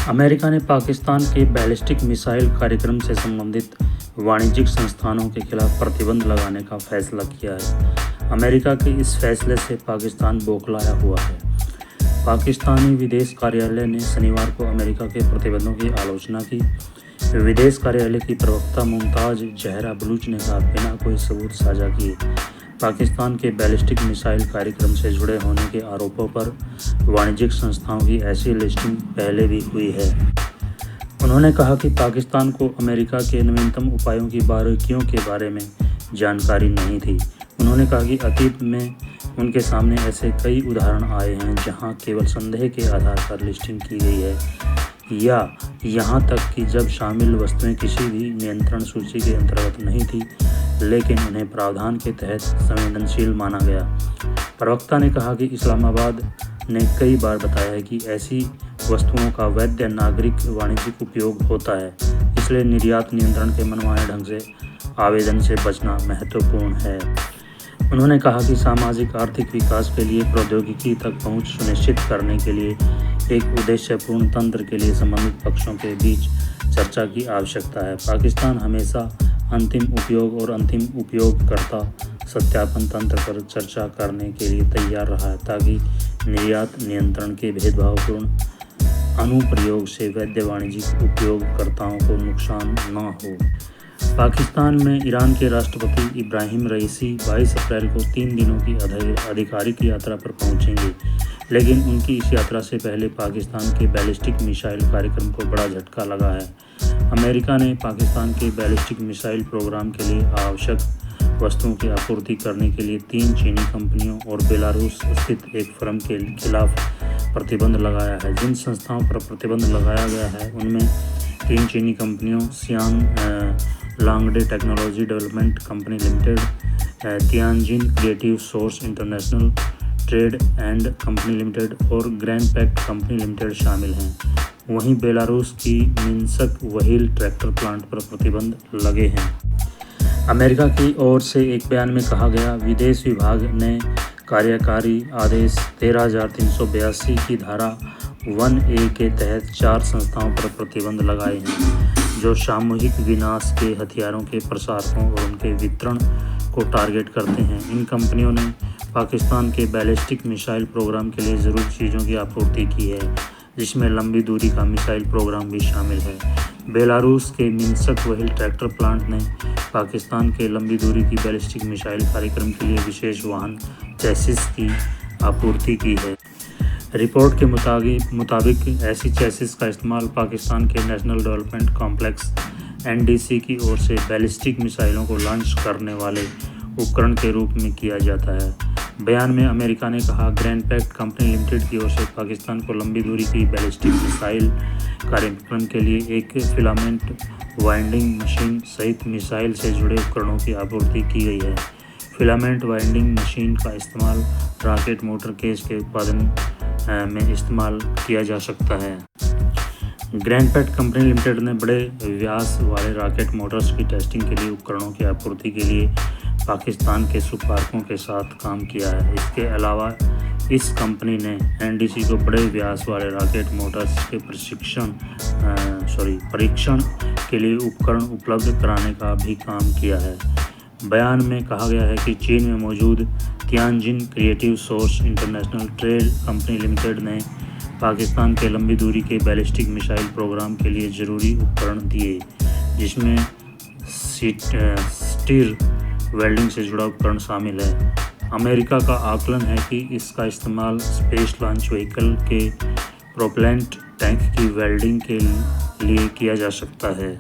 America ने पाकिस्तान के ballistic missile कार्यक्रम से संबंधित वाणिज्यिक संस्थानों के खिलाफ प्रतिबंध लगाने का फैसला किया है। अमेरिका के इस फैसले से पाकिस्तान बौखलाया हुआ है। पाकिस्तानी विदेश कार्यालय ने शनिवार को अमेरिका के प्रतिबंधों की आलोचना की। विदेश कार्यालय की प्रवक्ता मुमताज जहरा बलूच ने कहा, बिना कोई सबूत साझा किए पाकिस्तान के बैलिस्टिक मिसाइल कार्यक्रम से जुड़े होने के आरोपों पर वाणिज्यिक संस्थाओं की ऐसी लिस्टिंग पहले भी हुई है। उन्होंने कहा कि पाकिस्तान को अमेरिका के नवीनतम उपायों की बारीकियों के बारे में जानकारी नहीं थी। उन्होंने कहा कि अतीत में उनके सामने ऐसे कई उदाहरण आए हैं जहां केवल संदेह के आधार पर लिस्टिंग की गई है, या यहां तक कि जब शामिल वस्तुएं किसी भी नियंत्रण सूची के अंतर्गत नहीं थी, लेकिन उन्हें प्रावधान के तहत संवेदनशील माना गया। प्रवक्ता ने कहा कि इस्लामाबाद ने कई बार बताया है कि ऐसी वस्तुओं का वैध नागरिक वाणिज्यिक उपयोग होता है, इसलिए निर्यात नियंत्रण के मनमाने ढंग से आवेदन से बचना महत्वपूर्ण है। उन्होंने कहा कि सामाजिक आर्थिक विकास के लिए प्रौद्योगिकी तक पहुंच सुनिश्चित करने के लिए एक उद्देश्यपूर्ण तंत्र के लिए संबंधित पक्षों के बीच चर्चा की आवश्यकता है। पाकिस्तान हमेशा अंतिम उपयोग और अंतिम उपयोगकर्ता सत्यापन तंत्र पर चर्चा करने के लिए तैयार रहा है, ताकि निर्यात नियंत्रण के भेदभावपूर्ण अनुप्रयोग से वैध वाणिज्यिक उपयोगकर्ताओं को नुकसान न हो। पाकिस्तान में ईरान के राष्ट्रपति इब्राहिम रईसी 22 अप्रैल को 3 दिनों की आधिकारिक यात्रा पर पहुंचेंगे, लेकिन उनकी इस यात्रा से पहले पाकिस्तान के बैलिस्टिक मिसाइल कार्यक्रम को बड़ा झटका लगा है। अमेरिका ने पाकिस्तान के बैलिस्टिक मिसाइल प्रोग्राम के लिए आवश्यक वस्तुओं की आपूर्ति करने के लिए 3 चीनी कंपनियों और बेलारूस स्थित एक फर्म के खिलाफ प्रतिबंध लगाया है। जिन संस्थाओं पर प्रतिबंध लगाया गया है उनमें 3 चीनी कंपनियों Xian Longde technology development company limited, Tianjin creative source international trade and company limited और ग्रैंड पैक्ट कंपनी लिमिटेड शामिल हैं। वहीं बेलारूस की मिन्स्क व्हील ट्रैक्टर प्लांट पर प्रतिबंध लगे हैं। अमेरिका की ओर से एक बयान में कहा गया, विदेश विभाग ने कार्यकारी आदेश 13,382 की धारा 1A के तहत 4 संस्थाओं पर प्रतिबंध लगाए हैं, जो सामूहिक विनाश के हथियारों के प्रसारकों और उनके वितरण को टारगेट करते हैं। इन कंपनियों ने पाकिस्तान के बैलिस्टिक मिसाइल प्रोग्राम के लिए ज़रूरी चीज़ों की आपूर्ति की है, जिसमें लंबी दूरी का मिसाइल प्रोग्राम भी शामिल है। बेलारूस के मिन्स्क व्हील ट्रैक्टर प्लांट ने पाकिस्तान के लंबी दूरी की बैलिस्टिक मिसाइल कार्यक्रम के लिए विशेष वाहन चैसिस की आपूर्ति की है। रिपोर्ट के मुताबिक ऐसी चैसिस का इस्तेमाल पाकिस्तान के नेशनल डेवलपमेंट कॉम्प्लेक्स NDC की ओर से बैलिस्टिक मिसाइलों को लॉन्च करने वाले उपकरण के रूप में किया जाता है। बयान में अमेरिका ने कहा, ग्रैंड पैक्ट कंपनी लिमिटेड की ओर से पाकिस्तान को लंबी दूरी की बैलिस्टिक मिसाइल कार्यक्रम के लिए एक फिलामेंट वाइंडिंग मशीन सहित मिसाइल से जुड़े उपकरणों की आपूर्ति की गई है। फिलामेंट वाइंडिंग मशीन का इस्तेमाल रॉकेट मोटर केस के उत्पादन में इस्तेमाल किया जा सकता है। ग्रैंड पैक्ट कंपनी लिमिटेड ने बड़े व्यास वाले रॉकेट मोटर्स की टेस्टिंग के लिए उपकरणों की आपूर्ति के लिए पाकिस्तान के सुपारकों के साथ काम किया है। इसके अलावा इस कंपनी ने NDC को बड़े व्यास वाले रॉकेट मोटर्स के परीक्षण के लिए उपकरण उपलब्ध कराने का भी काम किया है। बयान में कहा गया है कि चीन में मौजूद Tianjin creative source international trade company limited ने पाकिस्तान के लंबी दूरी के बैलिस्टिक मिसाइल प्रोग्राम के लिए ज़रूरी उपकरण दिए, जिसमें स्टीर वेल्डिंग से जुड़ा उपकरण शामिल है। अमेरिका का आकलन है कि इसका इस्तेमाल स्पेस लॉन्च व्हीकल के प्रोपेलेंट टैंक की वेल्डिंग के लिए किया जा सकता है।